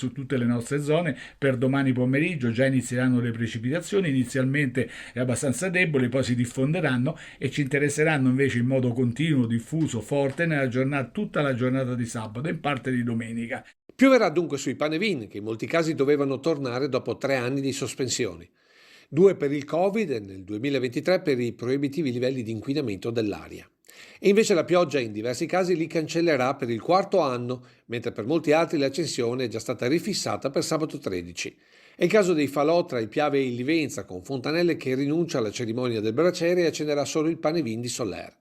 su tutte le nostre zone. Per domani pomeriggio già inizieranno le precipitazioni, inizialmente è abbastanza deboli, poi si diffonderanno e ci interesseranno invece in modo continuo, diffuso, forte nella giornata, tutta la giornata di sabato e in parte di domenica. Pioverà dunque sui Panevin, che in molti casi dovevano tornare dopo 3 anni di sospensioni. Due per il Covid e nel 2023 per i proibitivi livelli di inquinamento dell'aria. E invece la pioggia in diversi casi li cancellerà per il quarto anno, mentre per molti altri l'accensione è già stata rifissata per sabato 13. È il caso dei falò tra il Piave e il Livenza, con Fontanelle che rinuncia alla cerimonia del braciere e accenderà solo il Panevin di Soler.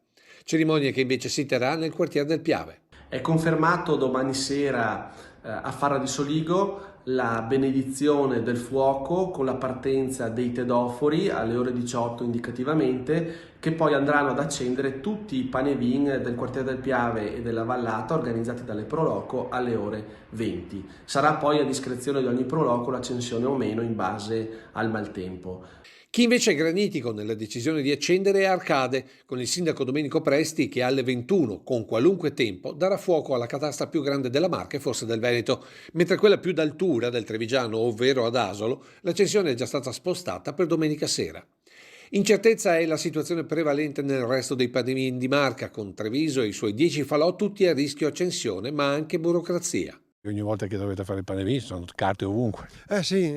Cerimonia che invece si terrà nel quartiere del Piave. È confermato domani sera a Fara di Soligo la benedizione del fuoco con la partenza dei tedofori alle ore 18 indicativamente, che poi andranno ad accendere tutti i panevin del quartiere del Piave e della Vallata organizzati dalle Proloco alle ore 20. Sarà poi a discrezione di ogni Proloco l'accensione o meno in base al maltempo. Chi invece è granitico nella decisione di accendere è Arcade, con il sindaco Domenico Presti che alle 21, con qualunque tempo, darà fuoco alla catasta più grande della Marca e forse del Veneto, mentre quella più d'altura del Trevigiano, ovvero ad Asolo, l'accensione è già stata spostata per domenica sera. Incertezza è la situazione prevalente nel resto dei Panevin di Marca, con Treviso e i suoi 10 falò tutti a rischio accensione, ma anche burocrazia. Ogni volta che dovete fare il pane sono carte ovunque. Sì,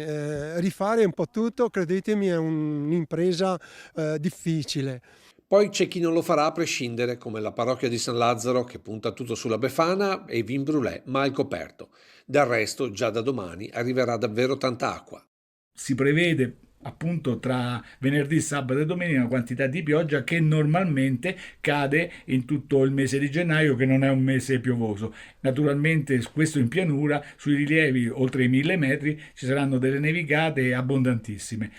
rifare un po' tutto, credetemi, è un'impresa difficile. Poi c'è chi non lo farà a prescindere, come la parrocchia di San Lazzaro che punta tutto sulla Befana e vin brûlé, ma al coperto. Del resto, già da domani arriverà davvero tanta acqua. Si prevede appunto tra venerdì, sabato e domenica una quantità di pioggia che normalmente cade in tutto il mese di gennaio, che non è un mese piovoso. Naturalmente questo in pianura, sui rilievi oltre i 1000 metri ci saranno delle nevicate abbondantissime.